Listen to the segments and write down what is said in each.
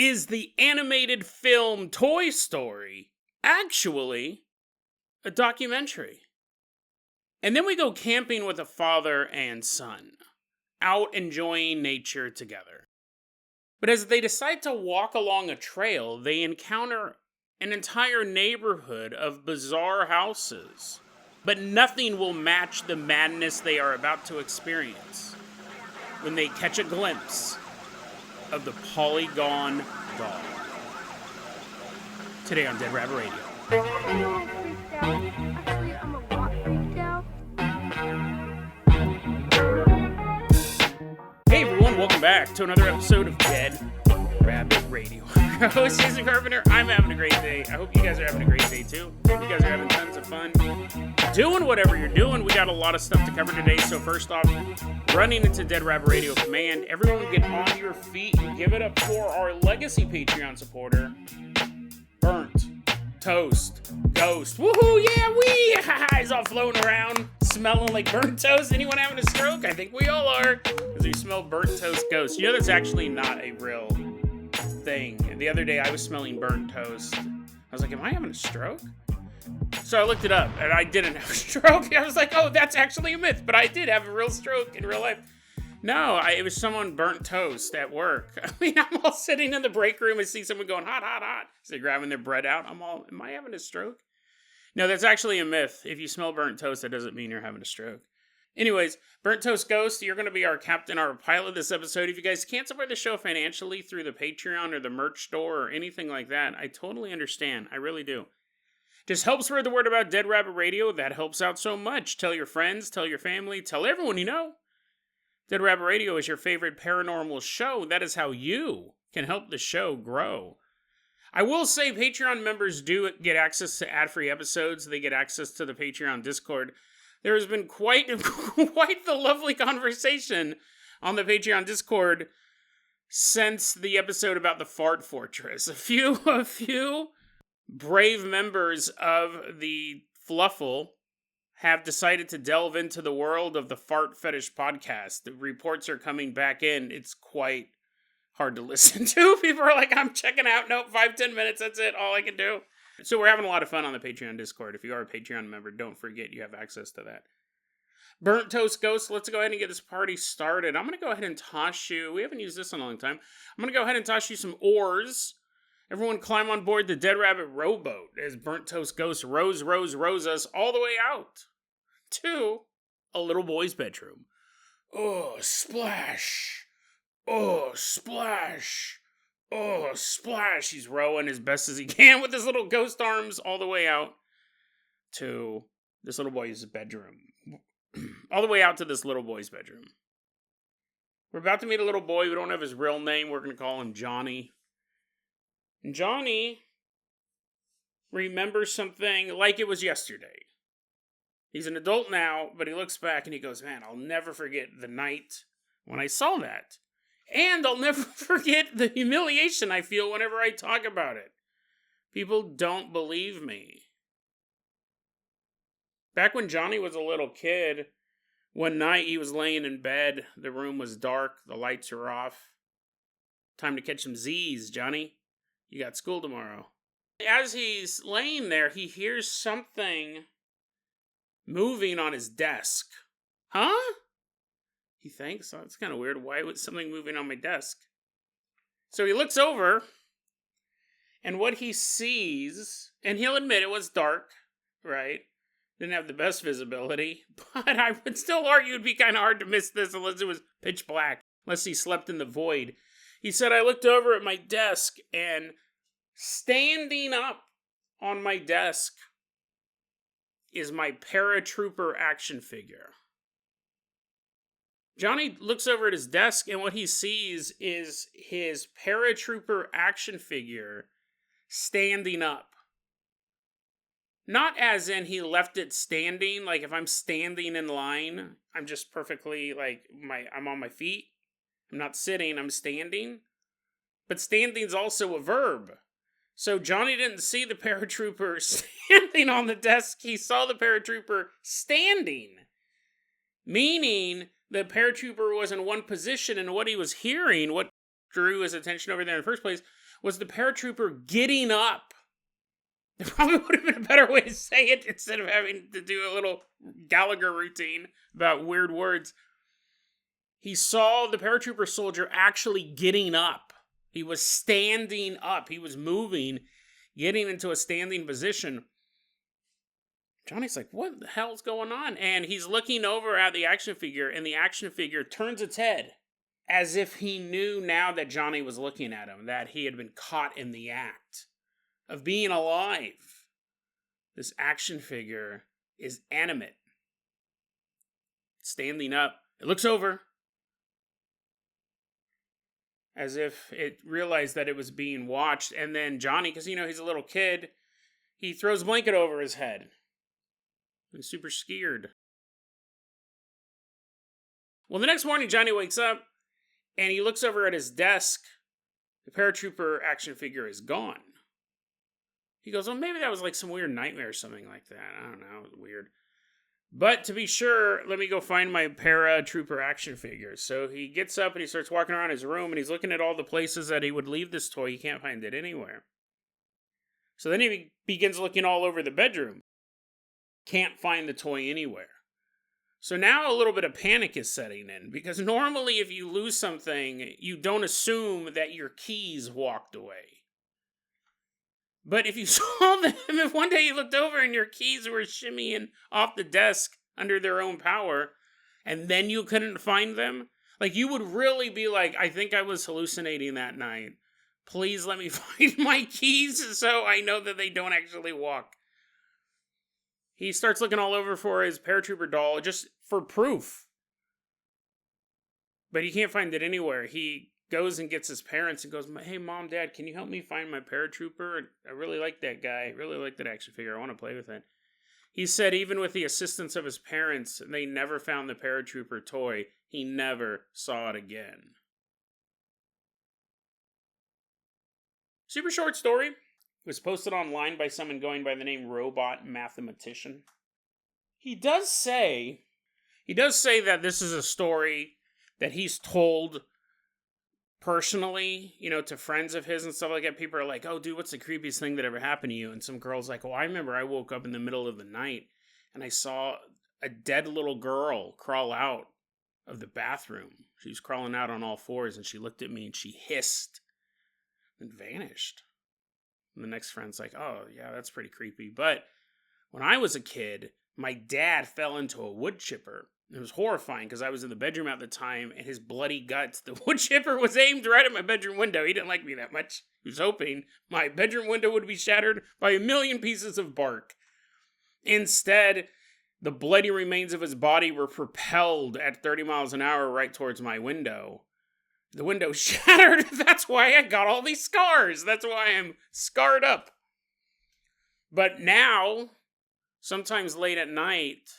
Is the animated film Toy Story actually a documentary? And then we go camping with a father and son, out enjoying nature together. But as they decide to walk along a trail, they encounter an entire neighborhood of bizarre houses. But nothing will match the madness they are about to experience when they catch a glimpse of the Polygon Dog. Today on Dead Rabbit Radio. Actually, I'm a lot freaked out. Hey everyone, welcome back to another episode of Dead Rabbit Radio. Your host is Carpenter. I'm having a great day. I hope you guys are having a great day too. I hope you guys are having tons of fun doing whatever you're doing. We got a lot of stuff to cover today. So first off, running into Dead Rabbit Radio Command, everyone get on your feet and give it up for our legacy Patreon supporter, Burnt Toast Ghost. Woohoo, yeah, he's all floating around, smelling like burnt toast. Anyone having a stroke? I think we all are, because we smell burnt toast ghost. You know that's actually not a real thing. The other day I was smelling burnt toast. I was like, am I having a stroke? So I looked it up, and I didn't have a stroke. I was like, oh, that's actually a myth, but I did have a real stroke in real life. No, it was someone burnt toast at work. I mean, I'm all sitting in the break room and see someone going hot, hot, hot. So they're grabbing their bread out. I'm all, am I having a stroke? No, that's actually a myth. If you smell burnt toast, that doesn't mean you're having a stroke. Anyways, Burnt Toast Ghost, you're going to be our captain, our pilot this episode. If you guys can't support the show financially through the Patreon or the merch store or anything like that, I totally understand. I really do. Just help spread the word about Dead Rabbit Radio. That helps out so much. Tell your friends, tell your family, tell everyone you know. Dead Rabbit Radio is your favorite paranormal show. That is how you can help the show grow. I will say Patreon members do get access to ad-free episodes. They get access to the Patreon Discord. There has been quite the lovely conversation on the Patreon Discord since the episode about the Fart Fortress. A few brave members of the Fluffle have decided to delve into the world of the Fart Fetish podcast. The reports are coming back in. It's quite hard to listen to. People are like, I'm checking out. Nope, 5-10 minutes. That's it. All I can do. So we're having a lot of fun on the Patreon Discord. If you are a Patreon member, don't forget you have access to that. Burnt Toast Ghost, let's go ahead and get this party started. I'm going to go ahead and toss you. We haven't used this in a long time. I'm going to go ahead and toss you some oars. Everyone climb on board the Dead Rabbit rowboat as Burnt Toast Ghost rows us all the way out to a little boy's bedroom. Oh, splash. Oh, splash. Oh, splash. He's rowing as best as he can with his little ghost arms all the way out to this little boy's bedroom. All the way out to this little boy's bedroom. We're about to meet a little boy. We don't have his real name. We're going to call him Johnny. And Johnny remembers something like it was yesterday. He's an adult now, but he looks back and he goes, man, I'll never forget the night when I saw that. And I'll never forget the humiliation I feel whenever I talk about it. People don't believe me. Back when Johnny was a little kid, one night he was laying in bed. The room was dark. The lights were off. Time to catch some Z's, Johnny. You got school tomorrow. As he's laying there, he hears something moving on his desk. Huh? He thinks, oh, that's kind of weird. Why was something moving on my desk? So he looks over, and what he sees, and he'll admit it was dark, right? Didn't have the best visibility, but I would still argue it'd be kind of hard to miss this unless it was pitch black, unless he slept in the void. He said, I looked over at my desk, and standing up on my desk is my Paratrooper action figure. Johnny looks over at his desk, and what he sees is his Paratrooper action figure standing up. Not as in he left it standing, like if I'm standing in line, I'm just perfectly, like, I'm on my feet. I'm not sitting, I'm standing. But standing's also a verb. So Johnny didn't see the Paratrooper standing on the desk, he saw the Paratrooper standing. Meaning the Paratrooper was in one position, and what he was hearing, what drew his attention over there in the first place was the paratrooper getting up. There probably would have been a better way to say it instead of having to do a little Gallagher routine about weird words. He saw the paratrooper soldier actually getting up. He was standing up. He was moving, getting into a standing position. Johnny's like, what the hell's going on? And he's looking over at the action figure, and the action figure turns its head as if he knew now that Johnny was looking at him, that he had been caught in the act of being alive. This action figure is animate. Standing up. It looks over as if it realized that it was being watched. And then Johnny, because, he's a little kid, he throws a blanket over his head. He's super scared. Well, the next morning, Johnny wakes up, and he looks over at his desk. The paratrooper action figure is gone. He goes, well, maybe that was like some weird nightmare or something like that. I don't know. It was weird. But to be sure, let me go find my Paratrooper action figure. So he gets up and he starts walking around his room, and he's looking at all the places that he would leave this toy. He can't find it anywhere. So then he begins looking all over the bedroom. Can't find the toy anywhere. So now a little bit of panic is setting in, because normally if you lose something, you don't assume that your keys walked away. But if you saw them, if one day you looked over and your keys were shimmying off the desk under their own power, and then you couldn't find them, like, you would really be like, I think I was hallucinating that night. Please let me find my keys so I know that they don't actually walk. He starts looking all over for his Paratrooper doll, just for proof. But he can't find it anywhere. He goes and gets his parents and goes, hey, Mom, Dad, can you help me find my Paratrooper? I really like that guy. I really like that action figure. I want to play with it. He said even with the assistance of his parents, they never found the Paratrooper toy. He never saw it again. Super short story. It was posted online by someone going by the name Robot Mathematician. He does say that this is a story that he's told personally, to friends of his and stuff like that. People are like, oh, dude, what's the creepiest thing that ever happened to you? And some girl's like, oh, I remember I woke up in the middle of the night and I saw a dead little girl crawl out of the bathroom. She was crawling out on all fours, and she looked at me and she hissed and vanished. And the next friend's like, oh, yeah, that's pretty creepy. But when I was a kid, my dad fell into a wood chipper. It was horrifying because I was in the bedroom at the time, and his bloody guts, the wood chipper was aimed right at my bedroom window. He didn't like me that much. He was hoping my bedroom window would be shattered by 1,000,000 pieces of bark. Instead, the bloody remains of his body were propelled at 30 miles an hour right towards my window. The window shattered. That's why I got all these scars. That's why I'm scarred up. But now, sometimes late at night,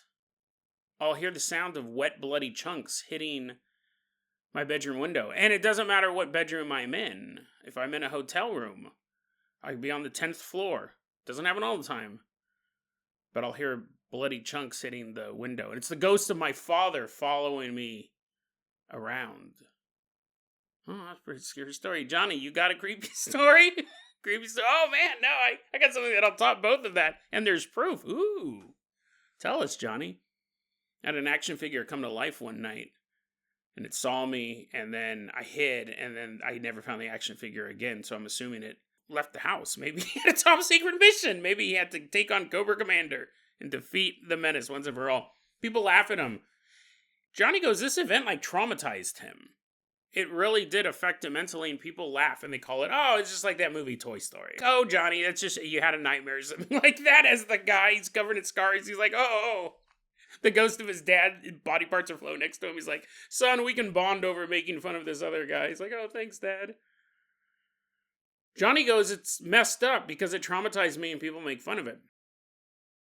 I'll hear the sound of wet, bloody chunks hitting my bedroom window. And it doesn't matter what bedroom I'm in. If I'm in a hotel room, I could be on the 10th floor. Doesn't happen all the time. But I'll hear bloody chunks hitting the window. And it's the ghost of my father following me around. Oh, that's a pretty scary story. Johnny, you got a creepy story? Creepy story? Oh, man, no, I got something that'll top both of that. And there's proof. Ooh. Tell us, Johnny. I had an action figure come to life one night. And it saw me, and then I hid, and then I never found the action figure again. So I'm assuming it left the house. Maybe he had a top secret mission. Maybe he had to take on Cobra Commander and defeat the Menace once and for all. People laugh at him. Johnny goes, this event traumatized him. It really did affect him mentally, and people laugh, and they call it, oh, it's just like that movie Toy Story. Oh, Johnny, that's just, you had a nightmare or something like that. As the guy, he's covered in scars, he's like, oh. The ghost of his dad, body parts are floating next to him. He's like, son, we can bond over making fun of this other guy. He's like, oh, thanks, Dad. Johnny goes, it's messed up because it traumatized me and people make fun of it.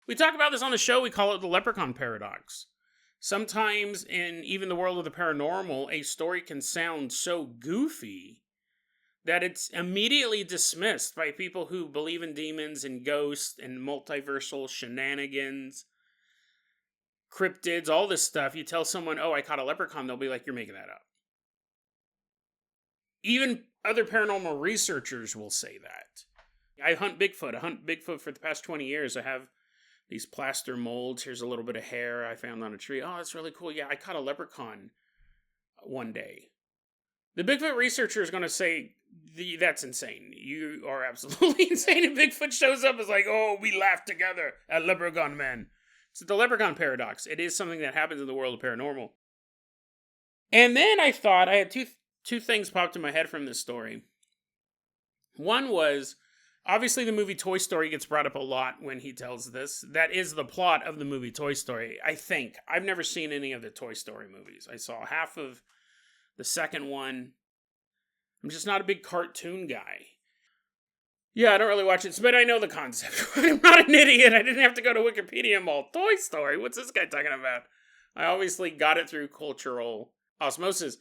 We talk about this on the show. We call it the Leprechaun Paradox. Sometimes in even the world of the paranormal, a story can sound so goofy that it's immediately dismissed by people who believe in demons and ghosts and multiversal shenanigans, cryptids, all this stuff. You tell someone, oh, I caught a leprechaun, they'll be like, you're making that up. Even other paranormal researchers will say that. I hunt Bigfoot. I hunt Bigfoot for the past 20 years. I have these plaster molds. Here's a little bit of hair I found on a tree. Oh, that's really cool. Yeah, I caught a leprechaun one day. The Bigfoot researcher is going to say, that's insane. You are absolutely insane. And Bigfoot shows up as like, oh, we laughed together at Leprechaun Man. It's the Leprechaun paradox. It is something that happens in the world of paranormal. And then I thought, I had two things popped in my head from this story. One was, obviously the movie Toy Story gets brought up a lot when he tells this. That is the plot of the movie Toy Story, I think. I've never seen any of the Toy Story movies. I saw half of the second one. I'm just not a big cartoon guy. Yeah, I don't really watch it, but I know the concept. I'm not an idiot. I didn't have to go to Wikipedia and all. Toy Story? What's this guy talking about? I obviously got it through cultural osmosis.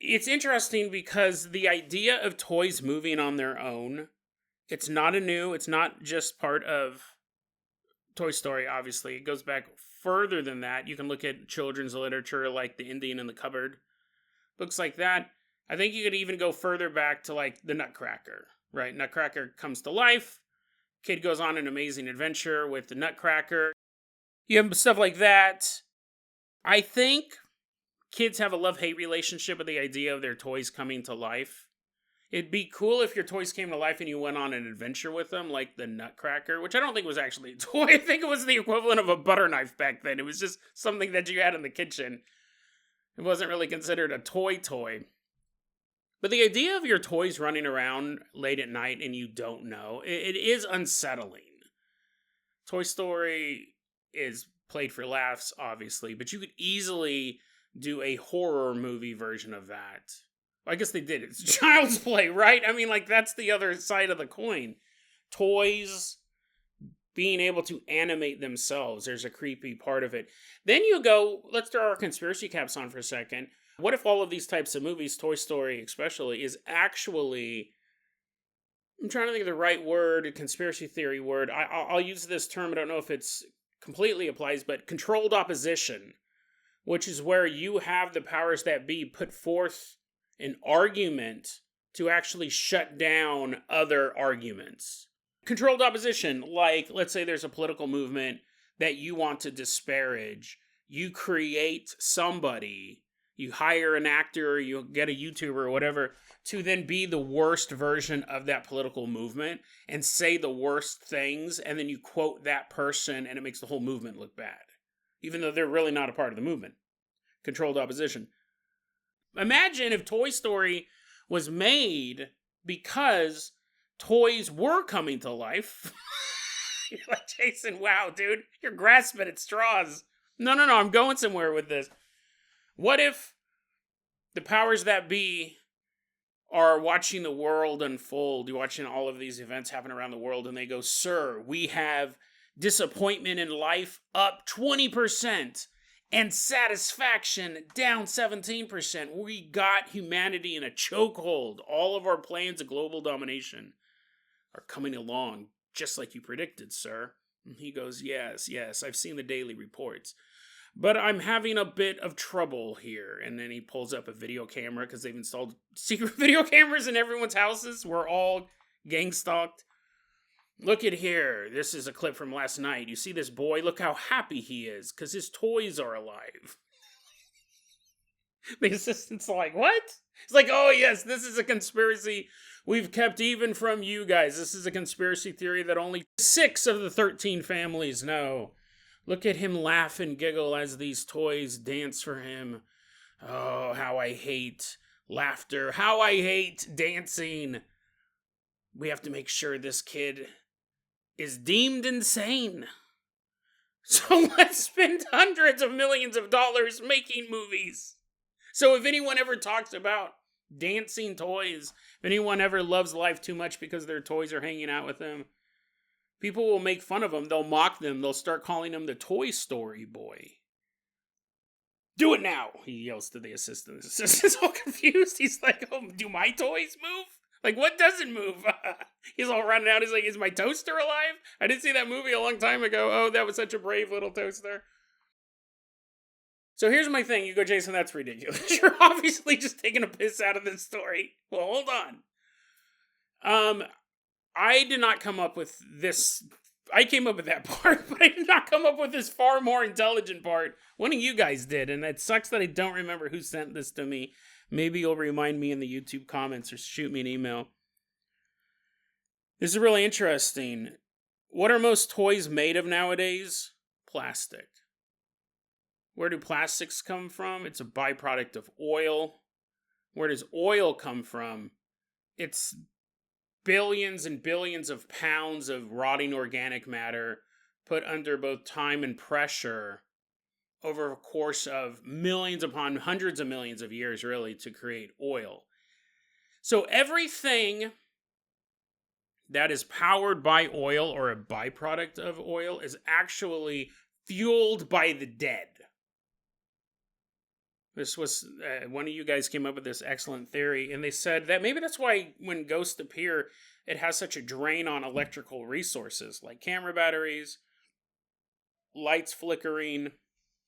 It's interesting because the idea of toys moving on their own, it's not just part of Toy Story, obviously. It goes back further than that. You can look at children's literature like The Indian in the Cupboard. Books like that. I think you could even go further back to like the Nutcracker, right? Nutcracker comes to life. Kid goes on an amazing adventure with the Nutcracker. You have stuff like that. I think kids have a love-hate relationship with the idea of their toys coming to life. It'd be cool if your toys came to life and you went on an adventure with them, like the Nutcracker, which I don't think was actually a toy. I think it was the equivalent of a butter knife back then. It was just something that you had in the kitchen. It wasn't really considered a toy. But the idea of your toys running around late at night and you don't know, it is unsettling. Toy Story is played for laughs, obviously, but you could easily do a horror movie version of that. I guess they did. It's child's play, right? I mean, like, that's the other side of the coin. Toys being able to animate themselves. There's a creepy part of it. Then you go, let's throw our conspiracy caps on for a second. What if all of these types of movies, Toy Story especially, is actually, I'm trying to think of the right word, a conspiracy theory word. I'll use this term, I don't know if it's completely applies, but controlled opposition, which is where you have the powers that be put forth an argument to actually shut down other arguments. Controlled opposition, like, let's say there's a political movement that you want to disparage. You create somebody, you hire an actor, you get a YouTuber or whatever, to then be the worst version of that political movement and say the worst things, and then you quote that person and it makes the whole movement look bad, even though they're really not a part of the movement. Controlled opposition. Imagine if Toy Story was made because toys were coming to life. You're like, Jason, wow, dude, you're grasping at straws. No, I'm going somewhere with this. What if the powers that be are watching the world unfold, you're watching all of these events happen around the world, and they go, sir, we have disappointment in life up 20%. And satisfaction down 17%. We got humanity in a chokehold. All of our plans of global domination are coming along, just like you predicted, sir. And he goes, yes, I've seen the daily reports. But I'm having a bit of trouble here. And then he pulls up a video camera, because they've installed secret video cameras in everyone's houses. We're all gang stalked. Look at here. This is a clip from last night. You see this boy? Look how happy he is, because his toys are alive. The assistant's like, what? It's like, oh yes, this is a conspiracy we've kept even from you guys. This is a conspiracy theory that only 6 of the 13 families know. Look at him laugh and giggle as these toys dance for him. Oh, how I hate laughter. How I hate dancing. We have to make sure this kid is deemed insane. So let's spend hundreds of millions of dollars making movies. So if anyone ever talks about dancing toys, if anyone ever loves life too much because their toys are hanging out with them, people will make fun of them. They'll mock them. They'll start calling him the Toy Story boy. Do it now, he yells to the assistant. The assistant's all confused. He's like, oh, do my toys move? Like, what doesn't move? He's all running out. He's like, is my toaster alive? I did see that movie a long time ago. Oh, that was such a brave little toaster. So here's my thing. You go, Jason, that's ridiculous. You're obviously just taking a piss out of this story. Well, hold on. I did not come up with this. I came up with that part, but I did not come up with this far more intelligent part. One of you guys did, and it sucks that I don't remember who sent this to me. Maybe you'll remind me in the YouTube comments or shoot me an email. This is really interesting. What are most toys made of nowadays? Plastic. Where do plastics come from? It's a byproduct of oil. Where does oil come from? It's billions and billions of pounds of rotting organic matter put under both time and pressure over a course of millions upon hundreds of millions of years, really, to create oil. So everything that is powered by oil or a byproduct of oil is actually fueled by the dead. This was, one of you guys came up with this excellent theory, and they said that maybe that's why when ghosts appear, it has such a drain on electrical resources, like camera batteries, lights flickering,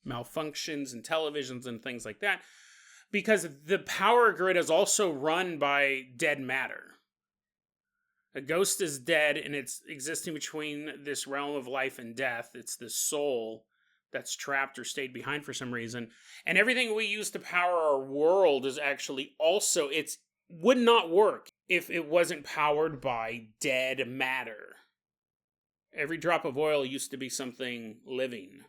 malfunctions in televisions and things like that, because the power grid is also run by dead matter. A ghost is dead, and it's existing between this realm of life and death. It's the soul that's trapped or stayed behind for some reason. And everything we use to power our world is actually also, would not work if it wasn't powered by dead matter. Every drop of oil used to be something living.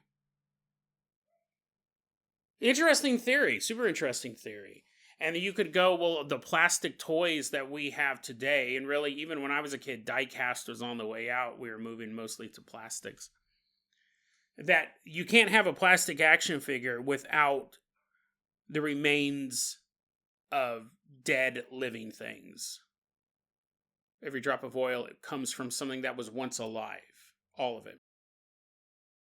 Interesting theory, super interesting theory. And you could go, well, the plastic toys that we have today, and really even when I was a kid, die-cast was on the way out. We were moving mostly to plastics. That you can't have a plastic action figure without the remains of dead living things. Every drop of oil, it comes from something that was once alive. All of it.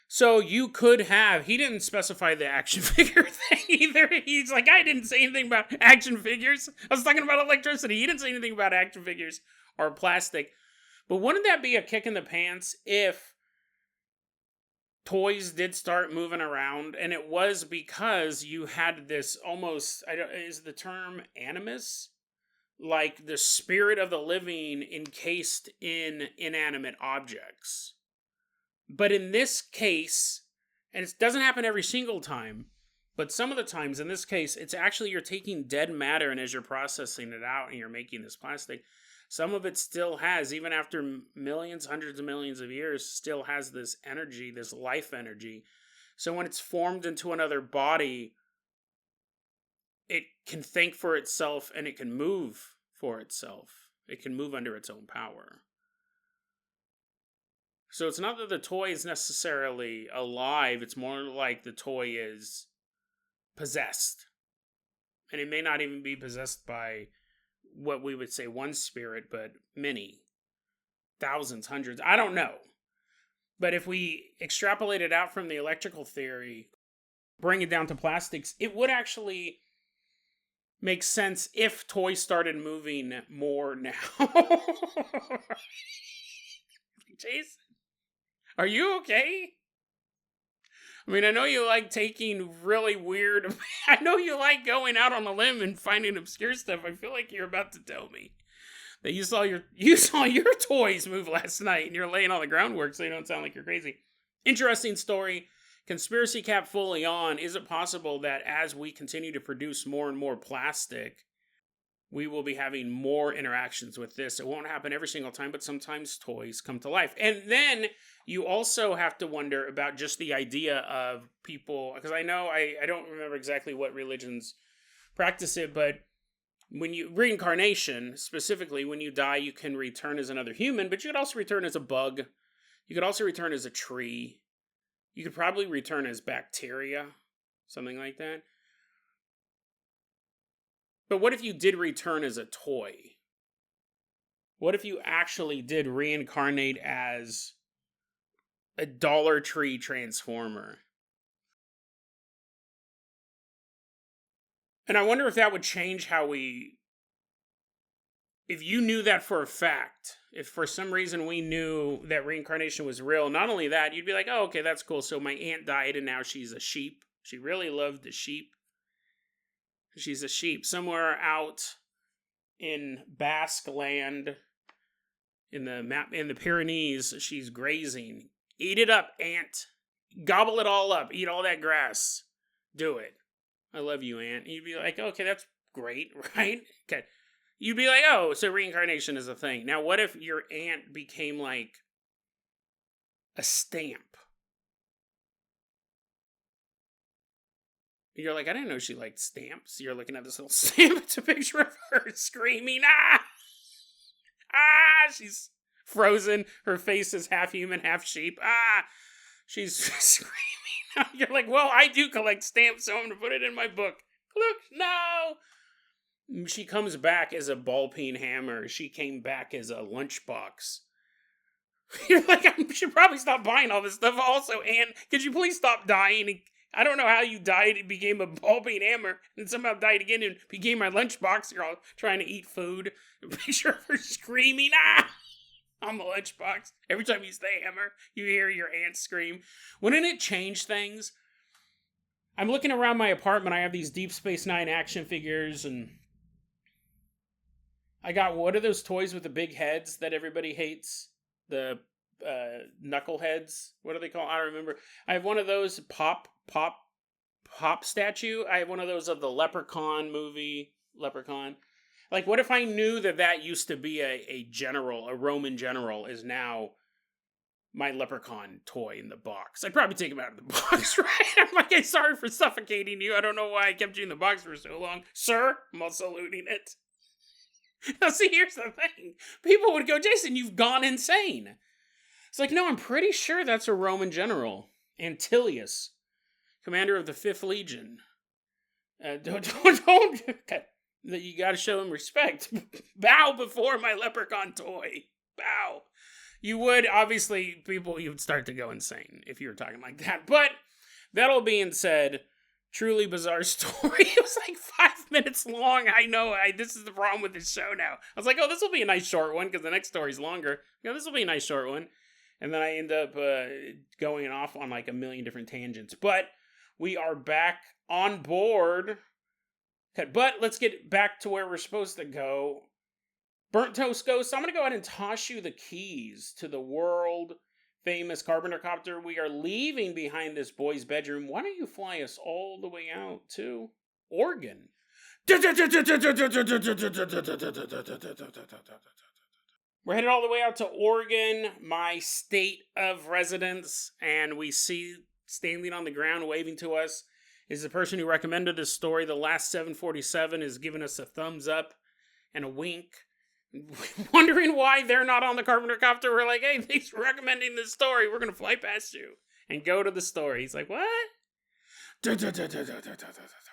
So you could have, he didn't specify the action figure thing either. He's like, I didn't say anything about action figures. I was talking about electricity. He didn't say anything about action figures or plastic. But wouldn't that be a kick in the pants if toys did start moving around? And it was because you had this almost, is the term animus? Like the spirit of the living encased in inanimate objects. But in this case, and it doesn't happen every single time, but some of the times in this case, it's actually you're taking dead matter, and as you're processing it out and you're making this plastic, some of it still has, even after millions, hundreds of millions of years, still has this energy, this life energy. So when it's formed into another body, it can think for itself and it can move for itself. It can move under its own power. So it's not that the toy is necessarily alive, it's more like the toy is possessed. And it may not even be possessed by what we would say one spirit, but many. Thousands, hundreds, I don't know. But if we extrapolate it out from the electrical theory, bring it down to plastics, it would actually make sense if toys started moving more now. Jason? Are you okay? I mean, I know you like taking really weird... I know you like going out on a limb and finding obscure stuff. I feel like you're about to tell me that you saw your toys move last night and you're laying all the groundwork so you don't sound like you're crazy. Interesting story. Conspiracy cap fully on. Is it possible that as we continue to produce more and more plastic, we will be having more interactions with this? It won't happen every single time, but sometimes toys come to life. And then you also have to wonder about just the idea of people, because I know, I don't remember exactly what religions practice it, but when you, reincarnation, specifically, when you die, you can return as another human, but you could also return as a bug. You could also return as a tree. You could probably return as bacteria, something like that. But what if you did return as a toy? What if you actually did reincarnate as a Dollar Tree transformer? And I wonder if that would change how we... If you knew that for a fact, if for some reason we knew that reincarnation was real, not only that, you'd be like, oh, okay, that's cool. So my aunt died and now she's a sheep She really loved the sheep. She's a sheep somewhere out in Basque land, in the Pyrenees. She's grazing. Eat it up, ant. Gobble it all up. Eat all that grass. Do it. I love you, ant. You'd be like, okay, that's great, right? Okay. You'd be like, oh, so reincarnation is a thing. Now, what if your ant became like a stamp? You're like, I didn't know she liked stamps. You're looking at this little stamp. It's a picture of her screaming, ah! Ah! She's frozen. Her face is half human, half sheep. Ah! She's screaming. You're like, well, I do collect stamps, so I'm going to put it in my book. Look, no! She comes back as a ball peen hammer. She came back as a lunchbox. You're like, I should probably stop buying all this stuff. Also, Anne, could you please stop dying? I don't know how you died. It became a ball peen hammer and somehow died again and became my lunchbox. You're all trying to eat food. A picture of her screaming, ah! On the lunchbox. Every time you say hammer, you hear your aunt scream. Wouldn't it change things? I'm looking around my apartment. I have these Deep Space Nine action figures, and I got, what are those toys with the big heads that everybody hates? The knuckleheads. What are they called? I don't remember. I have one of those pop statue. I have one of those of the Leprechaun movie. Leprechaun. Like, what if I knew that used to be a general, a Roman general, is now my Leprechaun toy in the box? I'd probably take him out of the box, right? I'm like, hey, sorry for suffocating you. I don't know why I kept you in the box for so long. Sir, I'm also looting it. Now, see, here's the thing. People would go, Jason, you've gone insane. It's like, no, I'm pretty sure that's a Roman general. Antilius, commander of the 5th Legion. Don't. That you gotta show him respect. Bow before my leprechaun toy. Bow. You would, obviously, you would start to go insane if you were talking like that. But, that all being said, truly bizarre story. It was like 5 minutes long. I know, this is the problem with this show now. I was like, oh, this will be a nice short one, because the next story's longer. This will be a nice short one. And then I end up going off on like a million different tangents. But, we are back on board. Okay, but let's get back to where we're supposed to go. Burnt Toast Ghost, I'm going to go ahead and toss you the keys to the world famous Carpenter copter. We are leaving behind this boy's bedroom. Why don't you fly us all the way out to Oregon? We're headed all the way out to Oregon, my state of residence, and we see standing on the ground waving to us is the person who recommended this story. The last 747 is giving us a thumbs up and a wink. Wondering why they're not on the Carpenter copter. We're like, hey, thanks for recommending this story. We're going to fly past you and go to the story. He's like, what?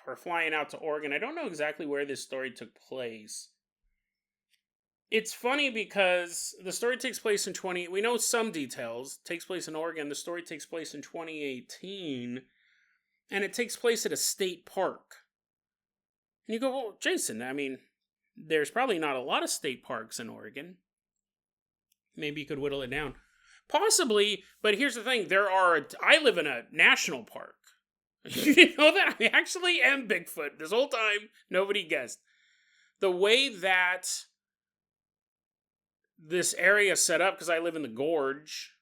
We're flying out to Oregon. I don't know exactly where this story took place. It's funny because the story takes place in we know some details. It takes place in Oregon. The story takes place in 2018. And it takes place at a state park. And you go, well, Jason, I mean, there's probably not a lot of state parks in Oregon. Maybe you could whittle it down. Possibly, but here's the thing. I live in a national park. You didn't know that? I actually am Bigfoot. This whole time, nobody guessed. The way that this area is set up, because I live in the Gorge,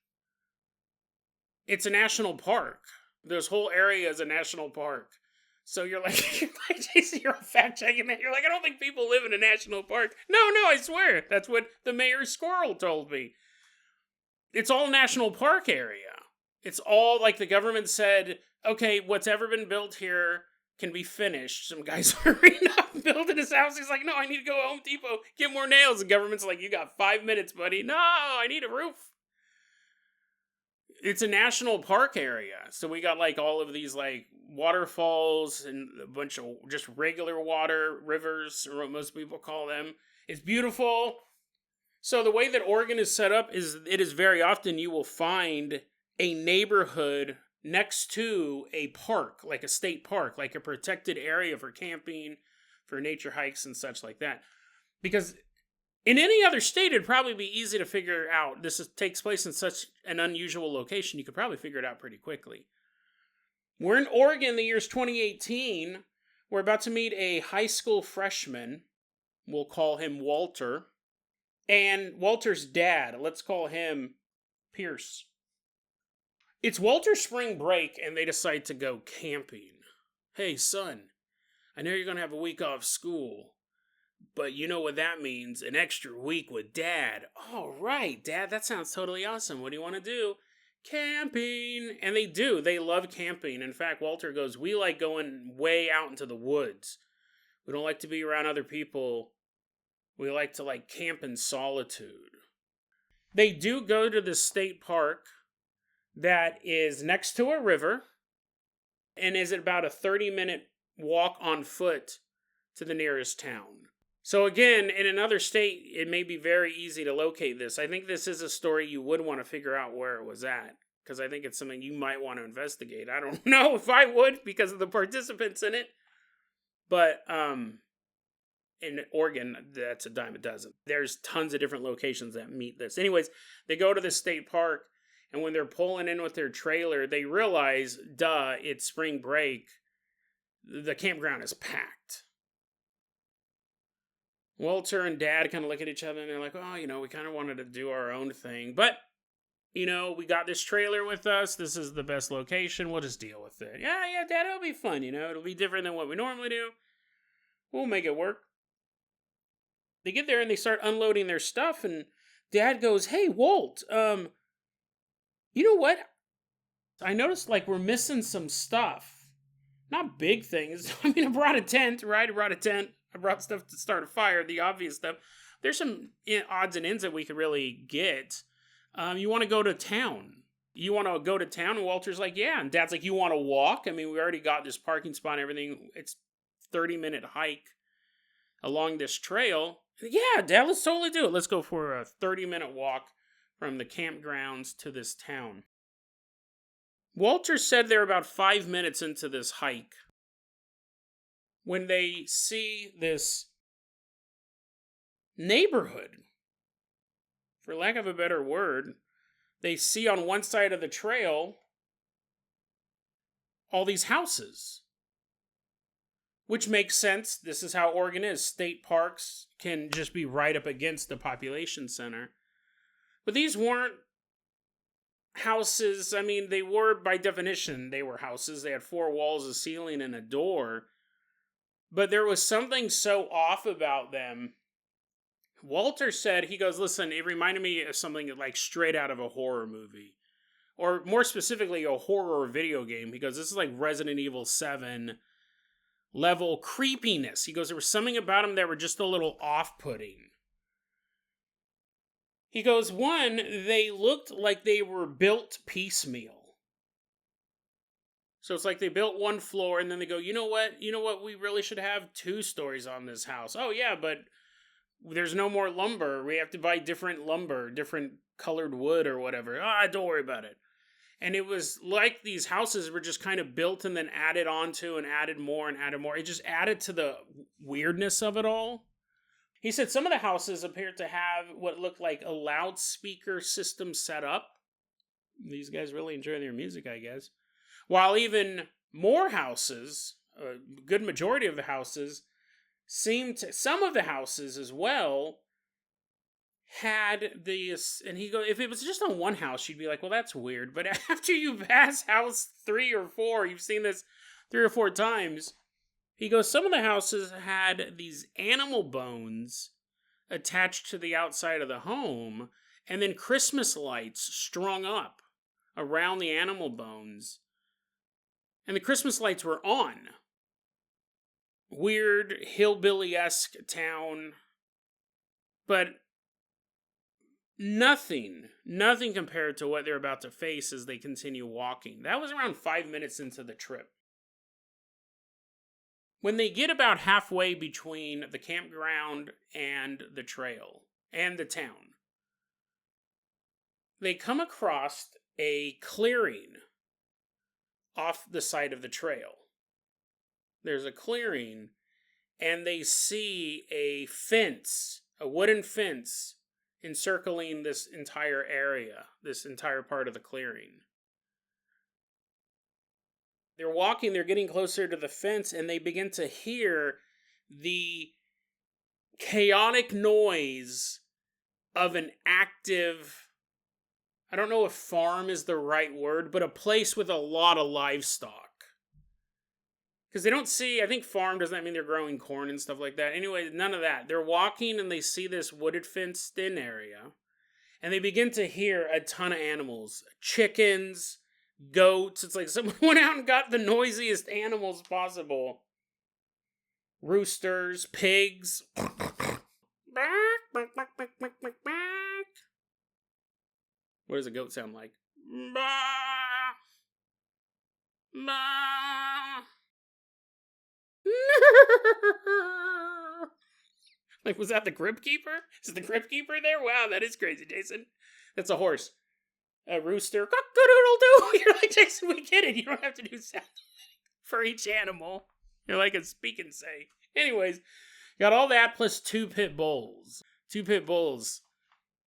it's a national park. This whole area is a national park. So you're like, Jason, you're fact checking that. You're like, I don't think people live in a national park. No, I swear. That's what the mayor's squirrel told me. It's all national park area. It's all like the government said, okay, what's ever been built here can be finished. Some guy's hurrying up, building his house. He's like, no, I need to go to Home Depot, get more nails. The government's like, you got 5 minutes, buddy. No, I need a roof. It's a national park area. So we got like all of these like waterfalls and a bunch of just regular water, rivers, or what most people call them. It's beautiful. So the way that Oregon is set up is it is very often you will find a neighborhood next to a park, like a state park, like a protected area for camping, for nature hikes and such like that. Because in any other state, it'd probably be easy to figure out. Takes place in such an unusual location, you could probably figure it out pretty quickly. We're in Oregon, the year's 2018. We're about to meet a high school freshman. We'll call him Walter. And Walter's dad, let's call him Pierce. It's Walter's spring break, and they decide to go camping. Hey, son, I know you're going to have a week off school, but you know what that means, an extra week with Dad. All right, Dad, that sounds totally awesome. What do you want to do? Camping. And they do. They love camping. In fact, Walter goes, we like going way out into the woods. We don't like to be around other people. We like to camp in solitude. They do go to the state park that is next to a river and is about a 30-minute walk on foot to the nearest town. So again, in another state, it may be very easy to locate this. I think this is a story you would want to figure out where it was at, because I think it's something you might want to investigate. I don't know if I would because of the participants in it, but in Oregon, that's a dime a dozen. There's tons of different locations that meet this. Anyways, they go to the state park, and when they're pulling in with their trailer, they realize, it's spring break. The campground is packed. Walter and Dad kind of look at each other, and they're like, oh, we kind of wanted to do our own thing. But, we got this trailer with us. This is the best location. We'll just deal with it. Yeah, Dad, it'll be fun, It'll be different than what we normally do. We'll make it work. They get there and they start unloading their stuff, and Dad goes, hey, Walt, you know what? I noticed, we're missing some stuff. Not big things. I brought a tent, right? I brought stuff to start a fire, the obvious stuff. There's some odds and ends that we could really get. You want to go to town? You want to go to town? And Walter's like, yeah. And Dad's like, you want to walk? We already got this parking spot and everything. It's 30-minute hike along this trail. Yeah, Dad, let's totally do it. Let's go for a 30-minute walk from the campgrounds to this town. Walter said they're about 5 minutes into this hike when they see this neighborhood. For lack of a better word, they see on one side of the trail all these houses. Which makes sense. This is how Oregon is. State parks can just be right up against the population center. But these weren't houses. They were, by definition, they were houses. They had 4 walls, a ceiling, and a door. But there was something so off about them. Walter said, he goes, listen, it reminded me of something straight out of a horror movie. Or more specifically, a horror video game. He goes, this is like Resident Evil 7 level creepiness. He goes, there was something about them that were just a little off-putting. He goes, one, they looked like they were built piecemeal. So it's like they built one floor and then they go, you know what, we really should have 2 stories on this house. Oh yeah, but there's no more lumber. We have to buy different lumber, different colored wood or whatever. Don't worry about it. And it was like these houses were just kind of built and then added onto and added more and added more. It just added to the weirdness of it all. He said some of the houses appeared to have what looked like a loudspeaker system set up. These guys really enjoy their music, I guess. While even more houses, a good majority of the houses, some of the houses as well, had this, and he goes, if it was just on one house, you'd be like, well, that's weird. But after you pass house 3 or 4, you've seen this 3 or 4 times. He goes, some of the houses had these animal bones attached to the outside of the home, and then Christmas lights strung up around the animal bones. And the Christmas lights were on. Weird, hillbilly-esque town. But nothing compared to what they're about to face as they continue walking. That was around 5 minutes into the trip. When they get about halfway between the campground and the trail and the town, they come across a clearing off the side of the trail. There's a clearing, and they see a fence, a wooden fence, encircling this entire area, this entire part of the clearing. They're walking, they're getting closer to the fence, and they begin to hear the chaotic noise of an active, I don't know if farm is the right word, but a place with a lot of livestock. Because they don't see, I think farm doesn't mean they're growing corn and stuff like that. Anyway, none of that. They're walking and they see this wooded fenced in area. And they begin to hear a ton of animals. Chickens, goats. It's like someone went out and got the noisiest animals possible. Roosters, pigs. What does a goat sound like? Like, was that the Crypt Keeper? Is the Crypt Keeper there? Wow, that is crazy, Jason. That's a horse. A rooster. Cock-a-doodle-doo. You're like, Jason, we get it. You don't have to do sound for each animal. You're like a speak and say. Anyways, got all that plus 2 pit bulls. 2 pit bulls.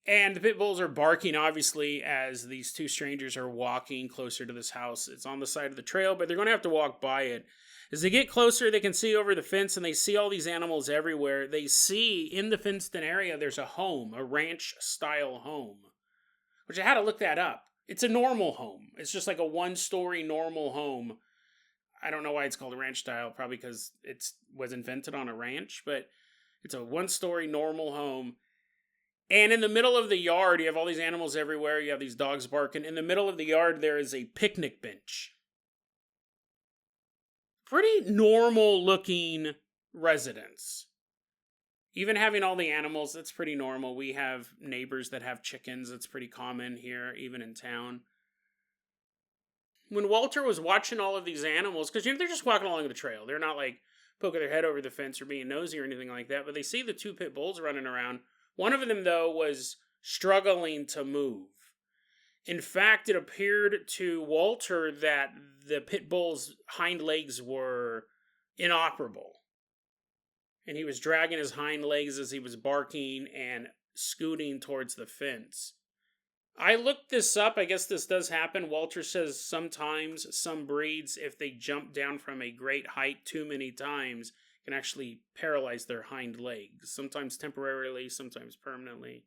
And the pit bulls are barking, obviously, as these 2 strangers are walking closer to this house. It's on the side of the trail, but they're going to have to walk by it. As they get closer, they can see over the fence, and they see all these animals everywhere. They see, in the fenced-in area, there's a home, a ranch-style home. Which I had to look that up. It's a normal home. It's just like a 1-story normal home. I don't know why it's called a ranch-style, probably because it was invented on a ranch, but it's a 1-story normal home. And in the middle of the yard, you have all these animals everywhere. You have these dogs barking. In the middle of the yard, there is a picnic bench. Pretty normal-looking residence. Even having all the animals, that's pretty normal. We have neighbors that have chickens. That's pretty common here, even in town. When Walter was watching all of these animals, because they're just walking along the trail. They're not like poking their head over the fence or being nosy or anything like that. But they see the 2 pit bulls running around. One of them, though, was struggling to move. In fact, it appeared to Walter that the pit bull's hind legs were inoperable. And he was dragging his hind legs as he was barking and scooting towards the fence. I looked this up. I guess this does happen. Walter says sometimes some breeds, if they jump down from a great height too many times, can actually paralyze their hind legs. Sometimes temporarily, sometimes permanently.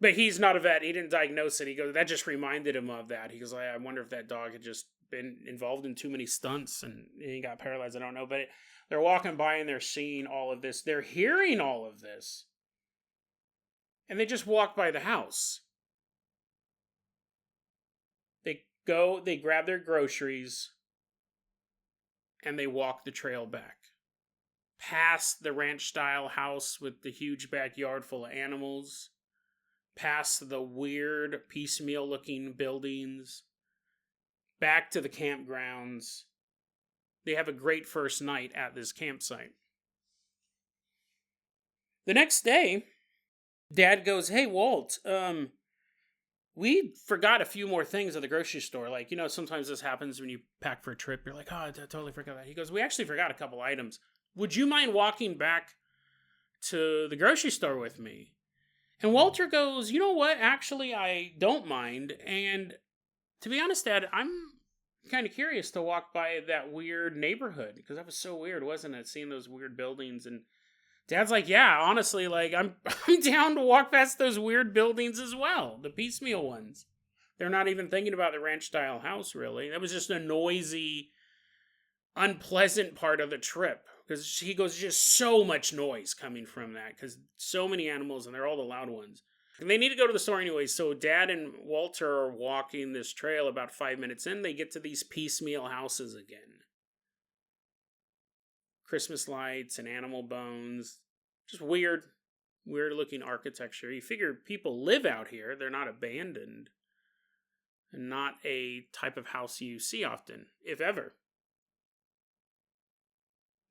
But he's not a vet. He didn't diagnose it. He goes, that just reminded him of that. He goes, I wonder if that dog had just been involved in too many stunts and he got paralyzed. I don't know. But they're walking by and they're seeing all of this. They're hearing all of this. And they just walk by the house. They go, they grab their groceries, and they walk the trail back. Past the ranch-style house with the huge backyard full of animals. Past the weird, piecemeal-looking buildings. Back to the campgrounds. They have a great first night at this campsite. The next day, Dad goes, hey, Walt, we forgot a few more things at the grocery store. Like, sometimes this happens when you pack for a trip. You're like, oh, I totally forgot that. He goes, we actually forgot a couple items. Would you mind walking back to the grocery store with me? And Walter goes, you know what? Actually, I don't mind. And to be honest, Dad, I'm kind of curious to walk by that weird neighborhood. Because that was so weird, wasn't it? Seeing those weird buildings. And Dad's like, yeah, honestly, like, I'm down to walk past those weird buildings as well. The piecemeal ones. They're not even thinking about the ranch-style house, really. That was just a noisy, unpleasant part of the trip. Because he goes, just so much noise coming from that. Because so many animals, and they're all the loud ones. And they need to go to the store anyway. So Dad and Walter are walking this trail. About 5 minutes in, they get to these piecemeal houses again. Christmas lights and animal bones. Just weird looking architecture. You figure people live out here. They're not abandoned. And not a type of house you see often, if ever.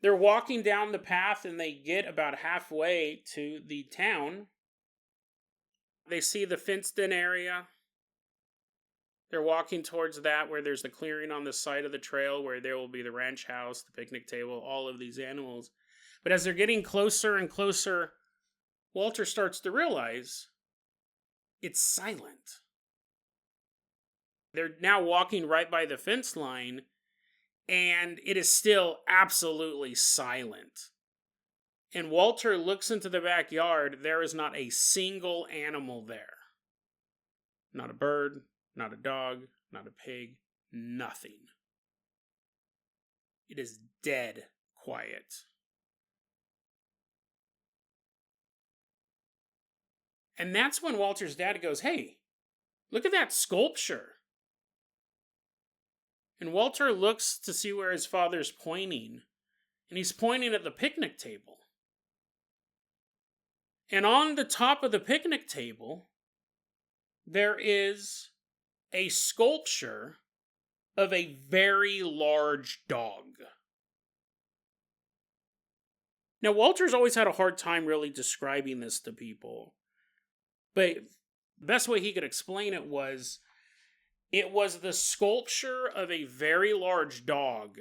They're walking down the path and they get about halfway to the town. They see the fenced-in area. They're walking towards that where there's the clearing on the side of the trail where there will be the ranch house, the picnic table, all of these animals. But as they're getting closer and closer, Walter starts to realize it's silent. They're now walking right by the fence line, and it is still absolutely silent. And Walter looks into the backyard. There is not a single animal there. Not a bird, not a dog, not a pig, nothing. It is dead quiet. And that's when Walter's dad goes, "Hey, look at that sculpture." And Walter looks to see where his father's pointing. And he's pointing at the picnic table. And on the top of the picnic table, there is a sculpture of a very large dog. Now, Walter's always had a hard time really describing this to people. But the best way he could explain it was the sculpture of a very large dog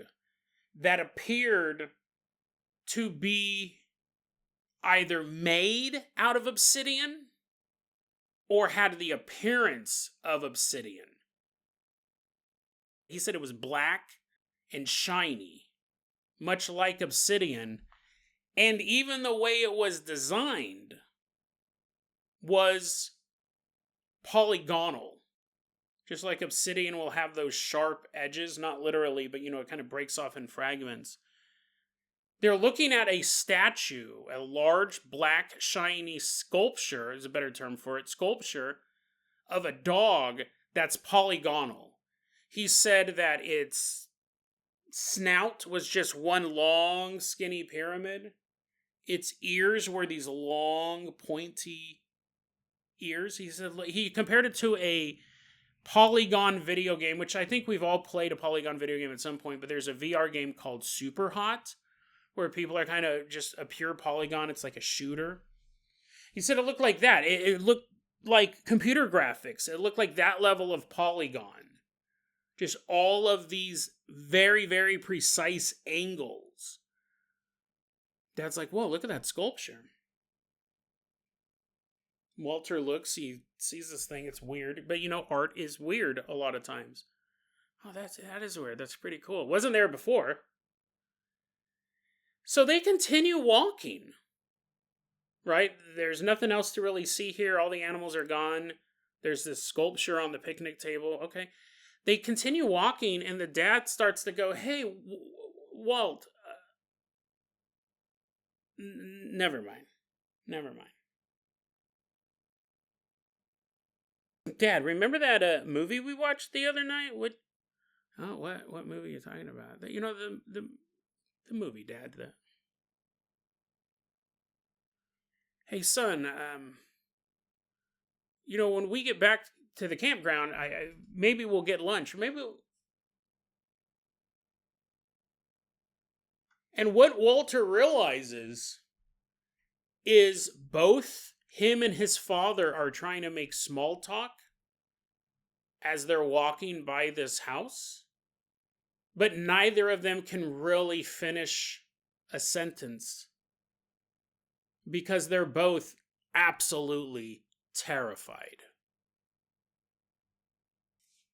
that appeared to be either made out of obsidian or had the appearance of obsidian. He said it was black and shiny, much like obsidian, and even the way it was designed was polygonal. Just like obsidian will have those sharp edges, not literally, but it kind of breaks off in fragments. They're looking at a statue, a large, black, shiny sculpture, is a better term for it, sculpture of a dog that's polygonal. He said that its snout was just one long, skinny pyramid. Its ears were these long, pointy ears. He said he compared it to a Polygon video game, which I think we've all played a Polygon video game at some point, but there's a VR game called Super Hot, where people are kind of just a pure polygon. It's like a shooter. He said it looked like that. It looked like computer graphics. It looked like that level of polygon. Just all of these very, very precise angles. Dad's like, whoa, look at that sculpture. Walter looks, he sees this thing, it's weird. But art is weird a lot of times. Oh, that is weird. That's pretty cool. It wasn't there before. So they continue walking. Right? There's nothing else to really see here. All the animals are gone. There's this sculpture on the picnic table. Okay. They continue walking, and the dad starts to go, "Hey, Walt, never mind. Dad, remember that movie we watched the other night? What movie are you talking about? The movie, Dad. Hey, son, when we get back to the campground, I maybe we'll get lunch. And what Walter realizes is both him and his father are trying to make small talk as they're walking by this house, but neither of them can really finish a sentence because they're both absolutely terrified.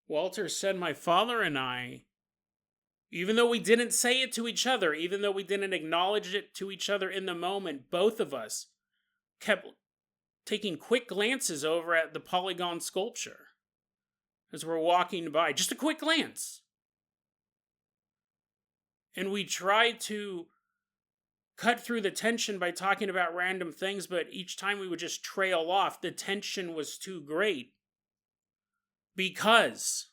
Walter said, "My father and I, even though we didn't say it to each other, even though we didn't acknowledge it to each other in the moment, both of us kept taking quick glances over at the polygon sculpture as we're walking by. Just a quick glance. And we tried to cut through the tension by talking about random things, but each time we would just trail off. The tension was too great. Because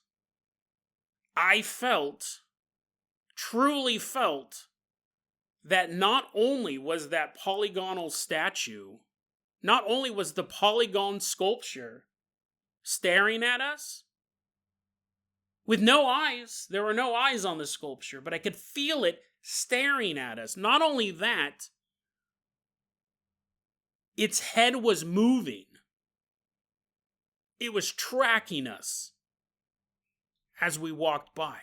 I truly felt, that not only was that polygonal statue, not only was the polygon sculpture staring at us, with no eyes, there were no eyes on the sculpture, but I could feel it staring at us. Not only that, its head was moving. It was tracking us as we walked by.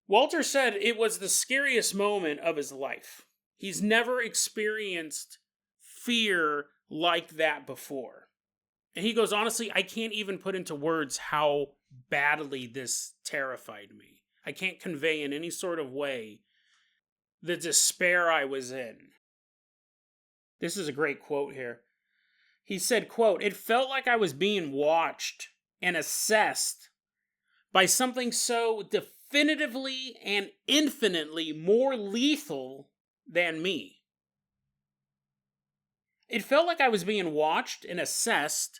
Walter said it was the scariest moment of his life. He's never experienced fear like that before. And he goes, honestly, I can't even put into words how badly this terrified me. I can't convey in any sort of way the despair I was in. This is a great quote here. He said, quote, "It felt like I was being watched and assessed by something so definitively and infinitely more lethal than me. It felt like I was being watched and assessed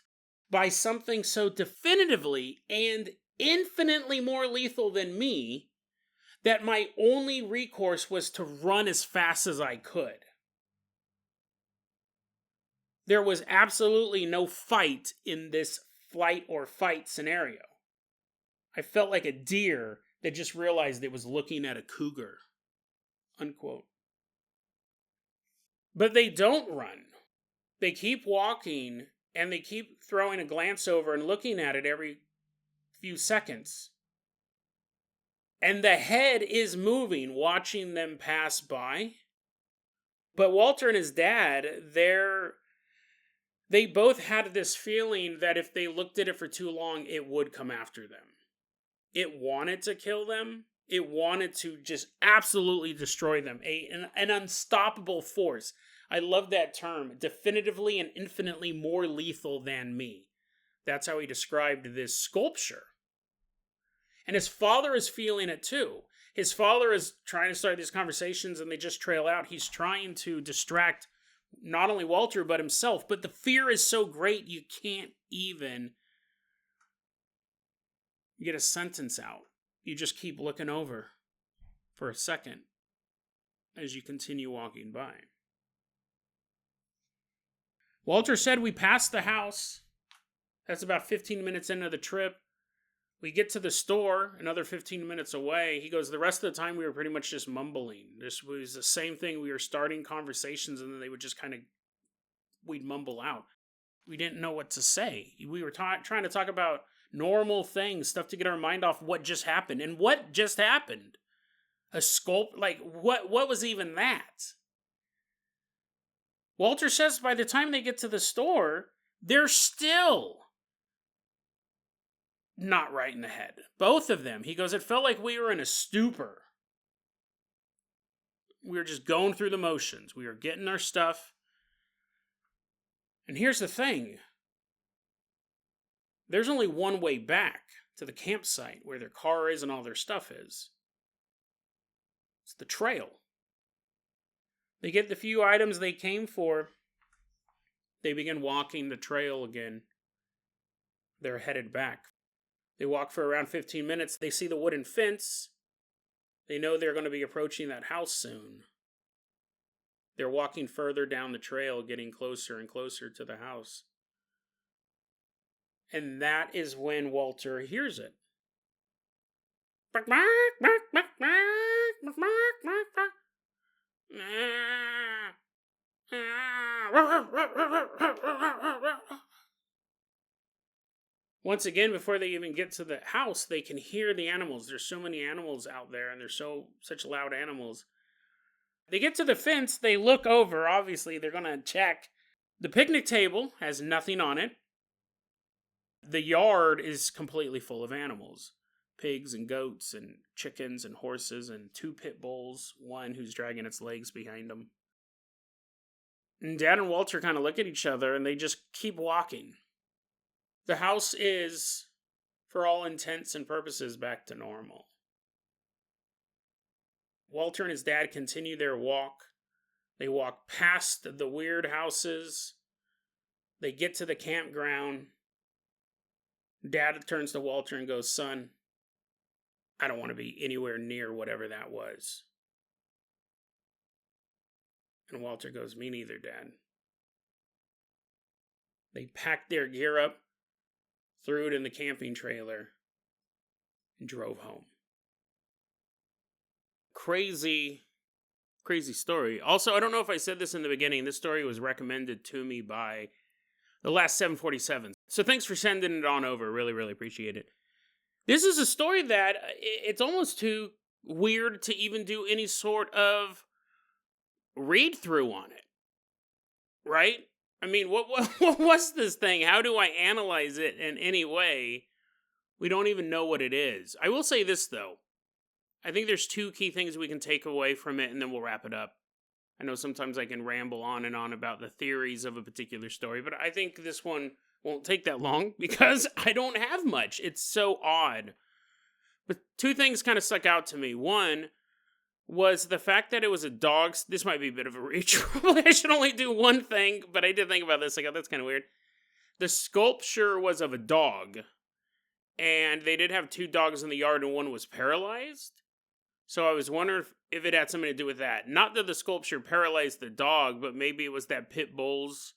by something so definitively and infinitely more lethal than me that my only recourse was to run as fast as I could. There was absolutely no fight in this flight or fight scenario. I felt like a deer that just realized it was looking at a cougar." Unquote. But they don't run. They keep walking, and they keep throwing a glance over and looking at it every few seconds. And the head is moving, watching them pass by. But Walter and his dad, they both had this feeling that if they looked at it for too long, it would come after them. It wanted to kill them. It wanted to just absolutely destroy them. An unstoppable force. I love that term. Definitively and infinitely more lethal than me. That's how he described this sculpture. And his father is feeling it too. His father is trying to start these conversations and they just trail out. He's trying to distract not only Walter, but himself. But the fear is so great, you can't even get a sentence out. You just keep looking over for a second as you continue walking by. Walter said, "We passed the house. That's about 15 minutes into the trip. We get to the store, another 15 minutes away." He goes, "The rest of the time we were pretty much just mumbling. This was the same thing. We were starting conversations and then they would just we'd mumble out. We didn't know what to say. We were trying to talk about normal things, stuff to get our mind off what just happened." And what just happened? A sculpt, like what was even that? Walter says by the time they get to the store, they're still not right in the head. Both of them. He goes, "It felt like we were in a stupor. We were just going through the motions. We were getting our stuff." And here's the thing. There's only one way back to the campsite where their car is and all their stuff is. It's the trail. They get the few items they came for. They begin walking the trail again. They're headed back. They walk for around 15 minutes. They see the wooden fence. They know they're going to be approaching that house soon. They're walking further down the trail, getting closer and closer to the house. And that is when Walter hears it. Once again, before they even get to the house, they can hear the animals. There's so many animals out there, and there's such loud animals. They get to the fence, they look over, obviously they're going to check. The picnic table has nothing on it. The yard is completely full of animals. Pigs and goats and chickens and horses and 2 pit bulls, one who's dragging its legs behind them. And Dad and Walter kind of look at each other and they just keep walking. The house is, for all intents and purposes, back to normal. Walter and his dad continue their walk. They walk past the weird houses. They get to the campground. Dad turns to Walter and goes, "Son, I don't want to be anywhere near whatever that was." And Walter goes, "Me neither, Dad." They packed their gear up, threw it in the camping trailer, and drove home. Crazy story. Also, I don't know if I said this in the beginning. This story was recommended to me by the last 747. So thanks for sending it on over. Really, really appreciate it. This is a story that it's almost too weird to even do any sort of read through on it. Right? I mean, what was this thing? How do I analyze it in any way? We don't even know what it is. I will say this, though. I think there's two key things we can take away from it, and then we'll wrap it up. I know sometimes I can ramble on and on about the theories of a particular story, but I think this one won't take that long because I don't have much. It's so odd. But two things kind of stuck out to me. One was the fact that it was a dog. This might be a bit of a reach. Probably I should only do one thing, but I did think about this. I go, that's kind of weird. The sculpture was of a dog, and they did have two dogs in the yard, and one was paralyzed. So I was wondering if it had something to do with that. Not that the sculpture paralyzed the dog, but maybe it was that pit bull's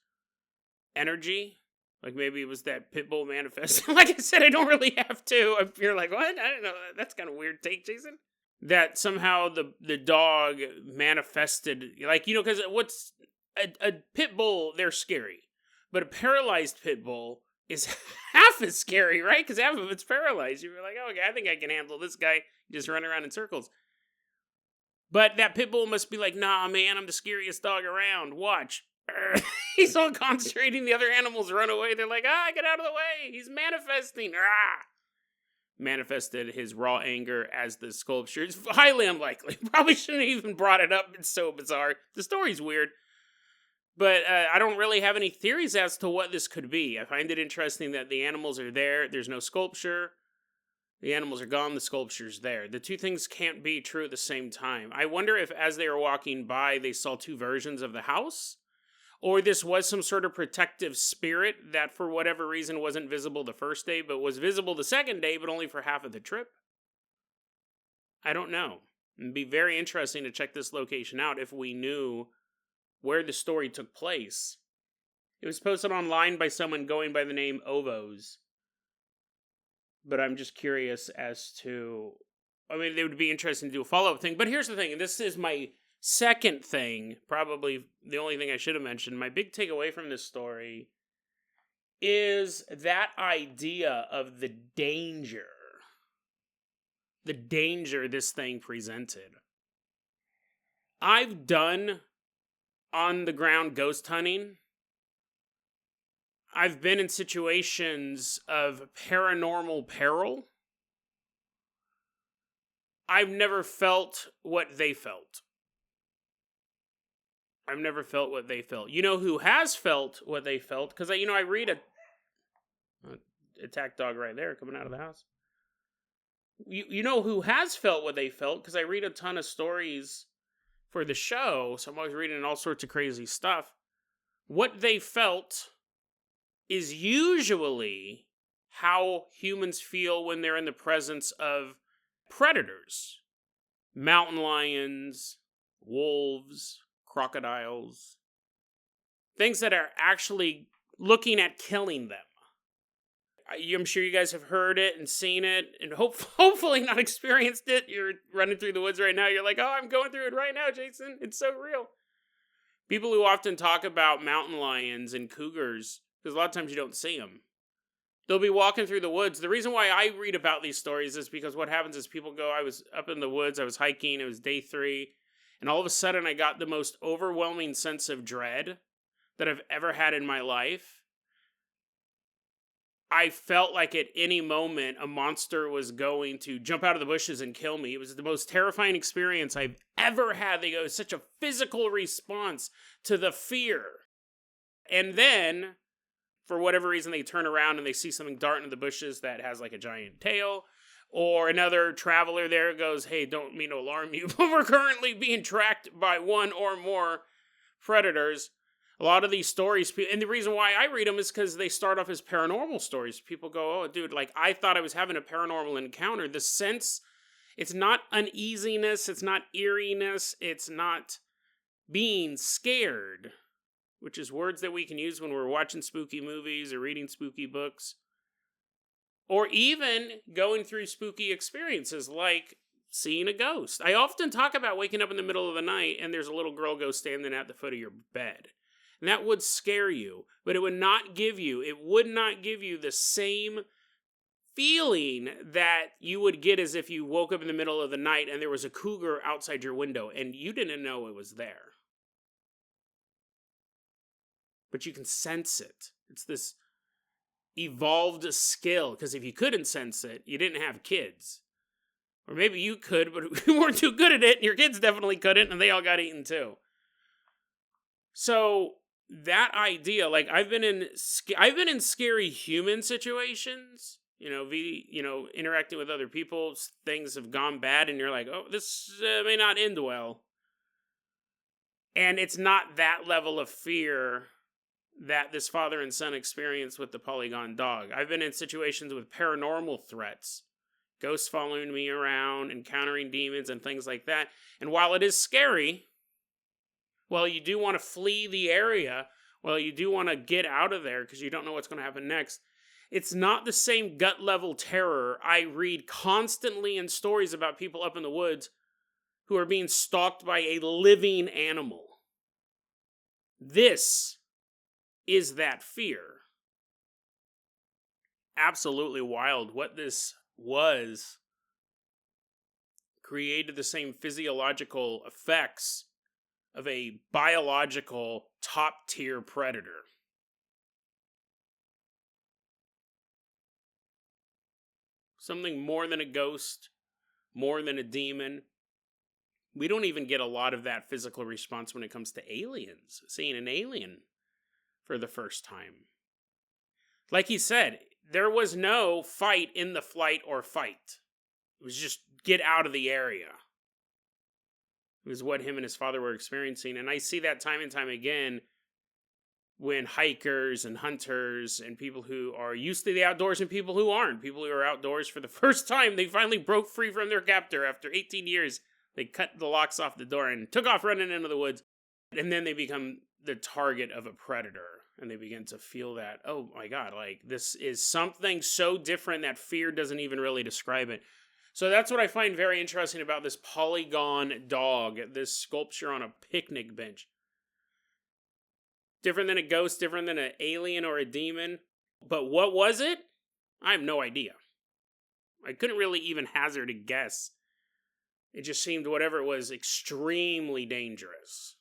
energy. Like maybe it was that pit bull manifest. Like I said, I don't really have to. You're like, what? I don't know. That's kind of a weird take, Jason. That somehow the dog manifested, like, because what's a pit bull, they're scary. But a paralyzed pit bull is half as scary, right? Because half of it's paralyzed. You're like, oh, okay, I think I can handle this guy. Just run around in circles. But that pit bull must be like, nah, man, I'm the scariest dog around. Watch. He's all concentrating. The other animals run away. They're like, get out of the way. He's manifesting. Manifested his raw anger as the sculpture. It's highly unlikely. Probably shouldn't have even brought it up. It's so bizarre. The story's weird. But I don't really have any theories as to what this could be. I find it interesting that the animals are there. There's no sculpture. The animals are gone. The sculpture's there. The two things can't be true at the same time. I wonder if as they were walking by, they saw two versions of the house. Or this was some sort of protective spirit that for whatever reason wasn't visible the first day, but was visible the second day, but only for half of the trip. I don't know. It'd be very interesting to check this location out if we knew where the story took place. It was posted online by someone going by the name Ovos. But I'm just curious as to... I mean, it would be interesting to do a follow-up thing. But here's the thing, and this is my second thing, probably the only thing I should have mentioned. My big takeaway from this story is that idea of the danger this thing presented. I've done on-the-ground ghost hunting. I've been in situations of paranormal peril. I've never felt what they felt. I've never felt what they felt. You know who has felt what they felt? Because I read a attack dog right there coming out of the house. You know who has felt what they felt? Because I read a ton of stories for the show, so I'm always reading all sorts of crazy stuff. What they felt is usually how humans feel when they're in the presence of predators. Mountain lions, wolves, crocodiles. Things that are actually looking at killing them. I'm sure you guys have heard it and seen it and hopefully not experienced it. You're running through the woods right now. You're like, oh, I'm going through it right now, Jason. It's so real. People who often talk about mountain lions and cougars, because a lot of times you don't see them. They'll be walking through the woods. The reason why I read about these stories is because what happens is people go, I was up in the woods, I was hiking, it was day 3, and all of a sudden I got the most overwhelming sense of dread that I've ever had in my life. I felt like at any moment a monster was going to jump out of the bushes and kill me. It was the most terrifying experience I've ever had. They go, it's such a physical response to the fear. And then, for whatever reason, they turn around and they see something dart into the bushes that has like a giant tail. Or another traveler there goes, hey, don't mean to alarm you, but we're currently being tracked by one or more predators. A lot of these stories, and the reason why I read them is because they start off as paranormal stories. People go, oh, dude, like, I thought I was having a paranormal encounter. The sense, it's not uneasiness, it's not eeriness, it's not being scared, which is words that we can use when we're watching spooky movies or reading spooky books, or even going through spooky experiences like seeing a ghost. I often talk about waking up in the middle of the night and there's a little girl ghost standing at the foot of your bed. And that would scare you, but it would not give you the same feeling that you would get as if you woke up in the middle of the night and there was a cougar outside your window and you didn't know it was there. But you can sense it. It's this evolved skill, because if you couldn't sense it, you didn't have kids. Or maybe you could, but you weren't too good at it, and your kids definitely couldn't, and they all got eaten too. So that idea, like I've been in scary human situations, interacting with other people, things have gone bad, and you're like, oh, this may not end well. And it's not that level of fear that this father and son experience with the Polygon Dog. I've been in situations with paranormal threats, ghosts following me around, encountering demons and things like that. And while it is scary, while you do want to flee the area, while you do want to get out of there because you don't know what's going to happen next, it's not the same gut level terror I read constantly in stories about people up in the woods who are being stalked by a living animal. This is that fear. Absolutely wild. What this was created the same physiological effects of a biological top-tier predator. Something more than a ghost, more than a demon. We don't even get a lot of that physical response when it comes to aliens. Seeing an alien for the first time. Like he said, there was no fight in the flight or fight. It was just get out of the area. It was what him and his father were experiencing. And I see that time and time again when hikers and hunters and people who are used to the outdoors and people who aren't. People who are outdoors for the first time, they finally broke free from their captor after 18 years. They cut the locks off the door and took off running into the woods. And then they become the target of a predator. And they begin to feel that, oh my God, like this is something so different that fear doesn't even really describe it. So that's what I find very interesting about this Polygon Dog, this sculpture on a picnic bench. Different than a ghost, different than an alien or a demon. But what was it? I have no idea. I couldn't really even hazard a guess. It just seemed whatever it was extremely dangerous.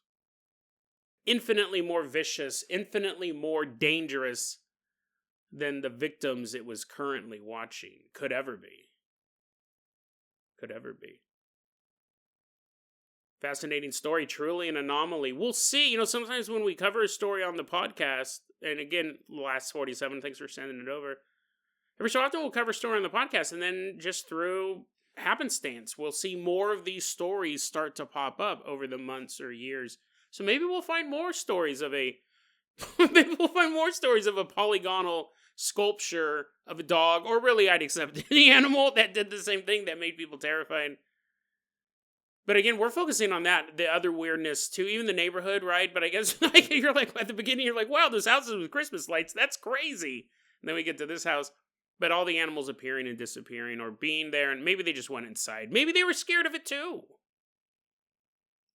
Infinitely more vicious, infinitely more dangerous than the victims it was currently watching could ever be. Could ever be. Fascinating story, truly an anomaly. We'll see, sometimes when we cover a story on the podcast, and again, last 47, thanks for sending it over. Every so often we'll cover a story on the podcast, and then just through happenstance, we'll see more of these stories start to pop up over the months or years. So maybe we'll find more stories of a polygonal sculpture of a dog, or really I'd accept any animal that did the same thing that made people terrified. But again, we're focusing on that, the other weirdness too, even the neighborhood, right? But I guess you're like, at the beginning, you're like, wow, this house is with Christmas lights, that's crazy. And then we get to this house, but all the animals appearing and disappearing or being there, and maybe they just went inside. Maybe they were scared of it too.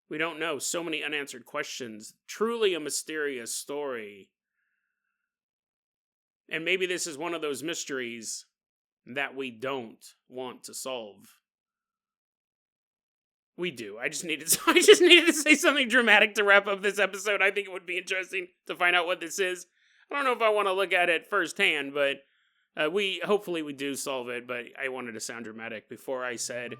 We don't know. So many unanswered questions. Truly a mysterious story. And maybe this is one of those mysteries that we don't want to solve. We do. I just needed to say something dramatic to wrap up this episode. I think it would be interesting to find out what this is. I don't know if I want to look at it firsthand, but hopefully we do solve it. But I wanted to sound dramatic before I said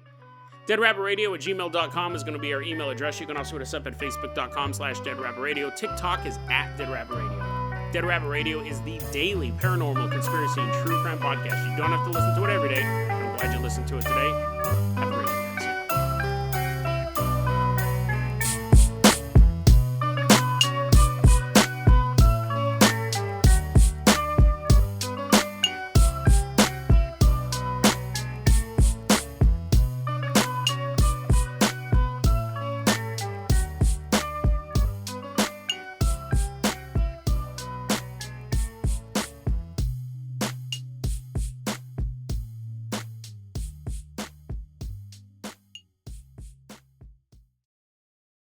deadrabbitradio@gmail.com is going to be our email address. You can also hit us up at facebook.com/deadrabbitradio. TikTok is @deadrabbitradio. Dead Rabbit Radio is the daily paranormal, conspiracy, and true crime podcast. You don't have to listen to it every day. I'm glad you listened to it today. Have a